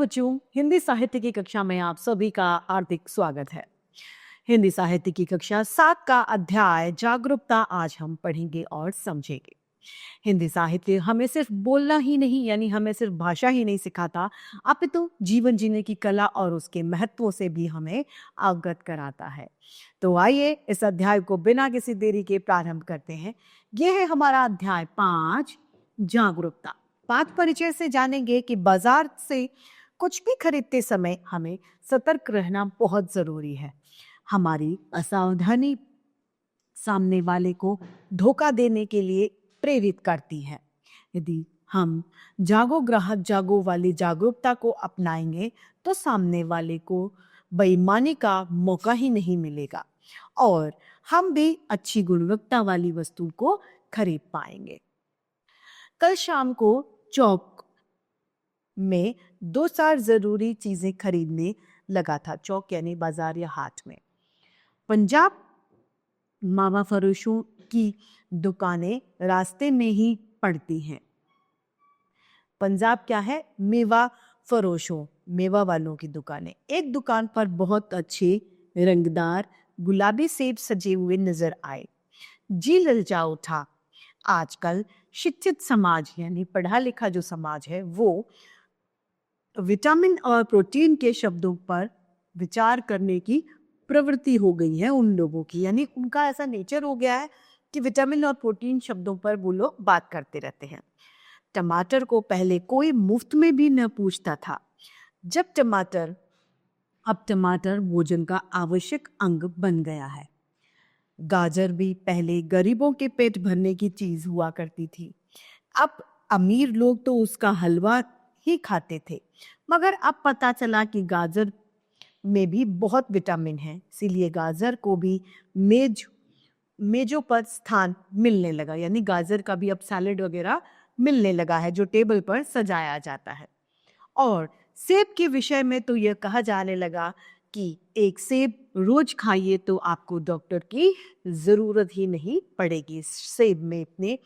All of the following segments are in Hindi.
बच्चों, हिंदी साहित्य की कक्षा में आप सभी का हार्दिक स्वागत है। हिंदी साहित्य की कक्षा 7 का अध्याय जागरूकता आज हम पढ़ेंगे और समझेंगे। हिंदी साहित्य हमें सिर्फ बोलना ही नहीं, यानी हमें सिर्फ भाषा ही नहीं सिखाता, अपितु जीवन जीने की कला और उसके महत्वों से भी हमें अवगत कराता है। तो आइए इस अध्याय को बिना किसी देरी के प्रारंभ करते हैं। यह है हमारा अध्याय 5, जागरूकता। पाठ परिचय से जानेंगे कि बाजार से कुछ भी खरीदते समय हमें सतर्क रहना बहुत जरूरी है। हमारी असावधानी सामने वाले को धोखा देने के लिए प्रेरित करती है। यदि हम जागो ग्राहक जागो वाली जागरूकता को अपनाएंगे तो सामने वाले को बेईमानी का मौका ही नहीं मिलेगा और हम भी अच्छी गुणवत्ता वाली वस्तु को खरीद पाएंगे। कल शाम को चौक में 2-4 जरूरी चीजें खरीदने लगा था। चौक यानी बाजार या हाट में। पंजाब मावा फरोशों की दुकानें रास्ते में ही पड़ती हैं। पंजाब क्या है? मेवा फरोशों, मेवा वालों की दुकानें। एक दुकान पर बहुत अच्छे रंगदार गुलाबी सेब सजे हुए नजर आए। जी ललचा उठा। आजकल शिक्षित समाज यानी पढ़ा लिखा जो समाज है वो विटामिन और प्रोटीन के शब्दों पर विचार करने की प्रवृत्ति हो गई है उन लोगों की, यानी उनका ऐसा नेचर हो गया है कि विटामिन और प्रोटीन शब्दों पर वो लोग बात करते रहते हैं। टमाटर को पहले कोई मुफ्त में भी न पूछता था। अब टमाटर भोजन का आवश्यक अंग बन गया है। गाजर भी पहले गरीबों के पेट भरने की चीज हुआ करती थी। अब अमीर लोग तो उसका हलवा ही खाते थे, मगर अब पता चला कि गाजर में भी बहुत विटामिन है, इसीलिए गाजर को भी मेजों पर स्थान मिलने लगा, यानी गाजर का भी अब सैलेड वगैरह मिलने लगा है जो टेबल पर सजाया जाता है। और सेब के विषय में तो यह कहा जाने लगा कि एक सेब रोज खाइए तो आपको डॉक्टर की जरूरत ही नहीं पड़ेगी। सेब में इतने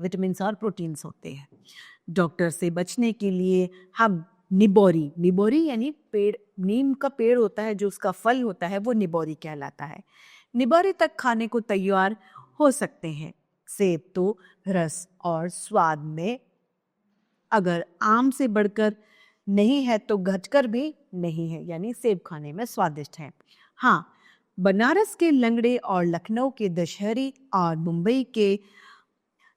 विटामिन और प्रोटीन्स होते हैं। डॉक्टर से बचने के लिए हम निबोरी यानी पेड़, नीम का पेड़ होता है जो उसका फल होता है वो निबोरी कहलाता है। निबोरी तक खाने को तैयार हो सकते हैं। सेब तो रस और स्वाद में अगर आम से बढ़कर नहीं है तो घटकर भी नहीं है, यानी सेब खाने में स्वादिष्ट है। हाँ, बनारस के लंगड़े और लखनऊ के दशहरी और मुंबई के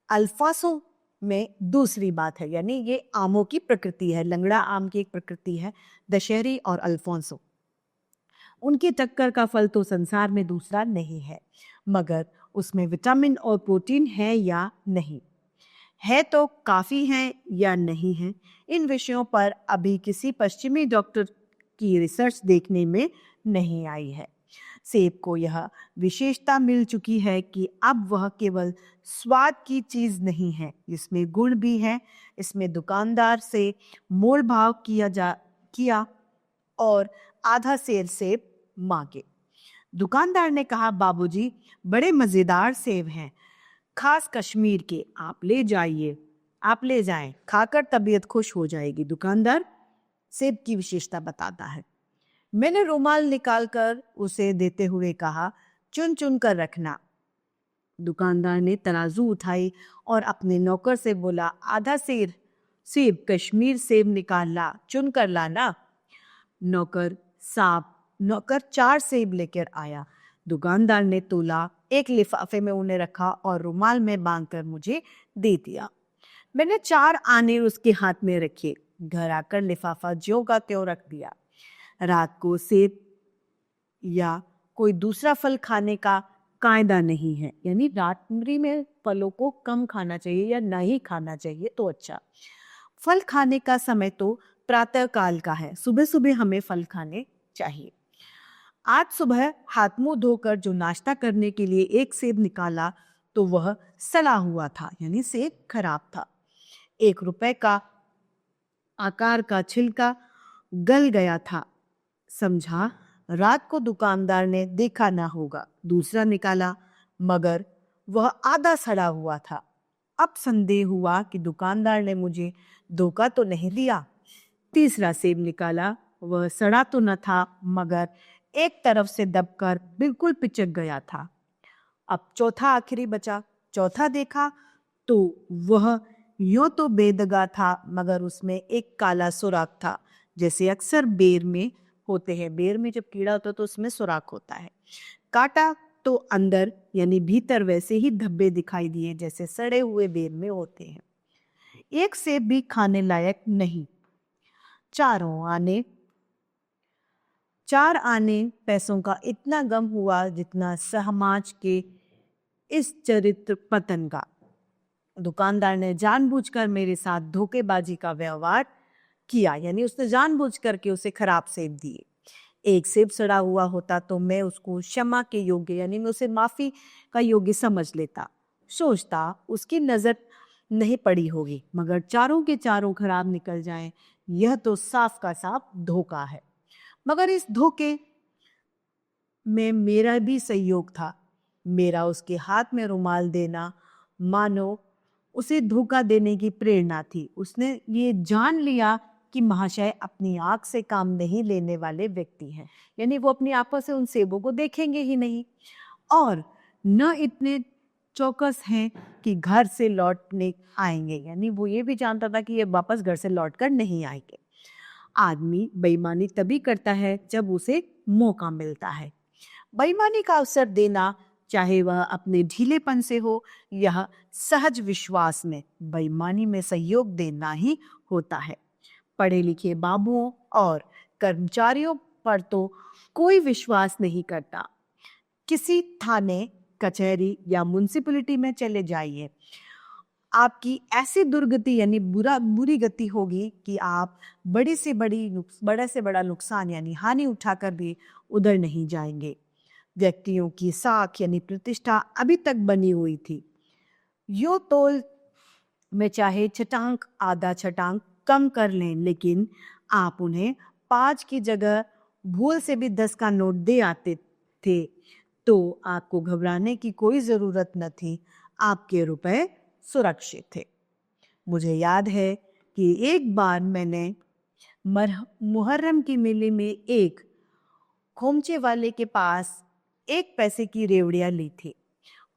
अल्फासों में दूसरी बात है, यानी ये आमों की प्रकृति है। लंगड़ा आम की एक प्रकृति है, दशहरी और अल्फांसो। उनकी टक्कर का फल तो संसार में दूसरा नहीं है, मगर उसमें विटामिन और प्रोटीन है या नहीं है तो काफी है या नहीं है, इन विषयों पर अभी किसी पश्चिमी डॉक्टर की रिसर्च देखने में नहीं आई है। सेब को यह विशेषता मिल चुकी है कि अब वह केवल स्वाद की चीज नहीं है, इसमें गुण भी है। इसमें दुकानदार से मोल भाव किया और आधा सेर सेब मांगे। दुकानदार ने कहा, बाबूजी बड़े मजेदार सेब हैं, खास कश्मीर के, आप ले जाएं, खाकर तबीयत खुश हो जाएगी। दुकानदार सेब की विशेषता बताता है। मैंने रुमाल निकालकर उसे देते हुए कहा, चुन चुन कर रखना। दुकानदार ने तराजू उठाई और अपने नौकर से बोला, आधा सेब कश्मीर सेब निकाल ला, चुन कर लाना। नौकर 4 सेब लेकर आया। दुकानदार ने तोला, एक लिफाफे में उन्हें रखा और रुमाल में बांधकर मुझे दे दिया। मैंने 4 आने उसके हाथ में रखे। घर आकर लिफाफा ज्यों का त्यों रख दिया। रात को सेब या कोई दूसरा फल खाने का कायदा नहीं है, यानी रात्रि में फलों को कम खाना चाहिए या नहीं खाना चाहिए तो अच्छा। फल खाने का समय तो प्रातः काल का है, सुबह सुबह हमें फल खाने चाहिए। आज सुबह हाथ मुंह धोकर जो नाश्ता करने के लिए एक सेब निकाला तो वह सड़ा हुआ था, यानी सेब खराब था। 1 रुपए का आकार का छिलका गल गया था। समझा रात को दुकानदार ने देखा ना होगा। दूसरा निकाला मगर वह आधा सड़ा हुआ था। अब संदेह हुआ कि दुकानदार ने मुझे धोखा तो नहीं दिया। तीसरा सेब निकाला, वह सड़ा तो न था मगर एक तरफ से दबकर बिल्कुल पिचक गया था। अब चौथा आखिरी बचा। चौथा देखा तो वह यूं तो बेदगा था मगर उसमें एक काला सुराख था, जैसे अक्सर बेर में होते हैं। बेर में जब कीड़ा होता है तो उसमें सुराख होता है। काटा तो अंदर यानी भीतर वैसे ही धब्बे दिखाई दिए जैसे सड़े हुए बेर में होते हैं। एक सेब भी खाने लायक नहीं। चारों आने 4 आने पैसों का इतना गम हुआ जितना समाज के इस चरित्र पतन का। दुकानदार ने जानबूझकर मेरे साथ धोखेबाजी का व्यवहार किया, यानी उसने जानबूझ करके उसे खराब सेब दिए। एक सेब सड़ा हुआ होता तो मैं उसको क्षमा के योग्य यानी मैं उसे माफी का योग्य समझ लेता, सोचता उसकी नजर नहीं पड़ी होगी, मगर चारों के चारों खराब निकल जाएं, यह तो साफ का साफ धोखा है। मगर इस धोखे में मेरा भी सहयोग था। मेरा उसके हाथ में रुमाल देना मानो उसे धोखा देने की प्रेरणा थी। उसने ये जान लिया कि महाशय अपनी आंख से काम नहीं लेने वाले व्यक्ति हैं, यानी वो अपनी आंखों से उन सेबों को देखेंगे ही नहीं और न इतने चौकस हैं कि घर से लौटने आएंगे, यानी वो ये भी जानता था कि ये वापस घर से लौट कर नहीं आएंगे। आदमी बेईमानी तभी करता है जब उसे मौका मिलता है। बेईमानी का अवसर देना, चाहे वह अपने ढीलेपन से हो या सहज विश्वास में, बेईमानी में सहयोग देना ही होता है। पढ़े लिखे बाबुओं और कर्मचारियों पर तो कोई विश्वास नहीं करता। किसी थाने, कचहरी या म्युनिसिपैलिटी में चले जाइए, आपकी ऐसी दुर्गति यानी बुरी गति होगी कि आप बड़े से बड़ा नुकसान यानी हानि उठाकर भी उधर नहीं जाएंगे। व्यक्तियों की साख यानी प्रतिष्ठा अभी तक बनी हुई थी। यो तोल में चाहे छटांक आधा छटांक कम कर लें, लेकिन आप उन्हें 5 की जगह भूल से भी 10 का नोट दे आते थे तो आपको घबराने की कोई जरूरत न थी। आपके रुपए सुरक्षित थे। मुझे याद है कि एक बार मैंने मुहर्रम के मेले में एक खोमचे वाले के पास 1 पैसे की रेवड़ियां ली थी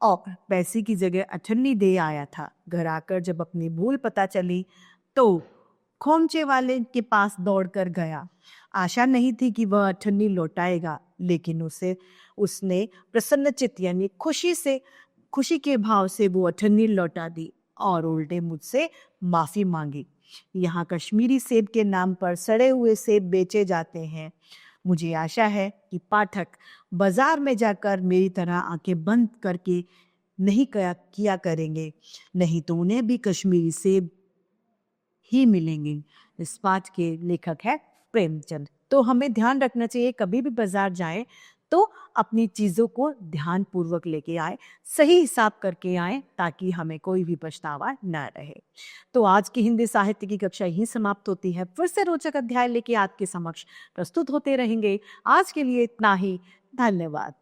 और पैसे की जगह अठन्नी दे आया था। घर आकर जब अपनी भूल पता चली तो खोमचे वाले के पास दौड़कर गया। आशा नहीं थी कि वह अठन्नी लौटाएगा, लेकिन उसने प्रसन्नचित्त यानी खुशी के भाव से वो अठन्नी लौटा दी और उल्टे मुझसे माफी मांगी। यहाँ कश्मीरी सेब के नाम पर सड़े हुए सेब बेचे जाते हैं। मुझे आशा है कि पाठक बाजार में जाकर मेरी तरह आंखें बंद करके नहीं किया करेंगे, नहीं तो उन्हें भी कश्मीरी सेब ही मिलेंगे। इस पाठ के लेखक है प्रेमचंद। तो हमें ध्यान रखना चाहिए, कभी भी बाजार जाएं तो अपनी चीजों को ध्यान पूर्वक लेके आए, सही हिसाब करके आए, ताकि हमें कोई भी पछतावा न रहे। तो आज की हिंदी साहित्य की कक्षा यहीं समाप्त होती है। फिर से रोचक अध्याय लेके आपके समक्ष प्रस्तुत होते रहेंगे। आज के लिए इतना ही। धन्यवाद।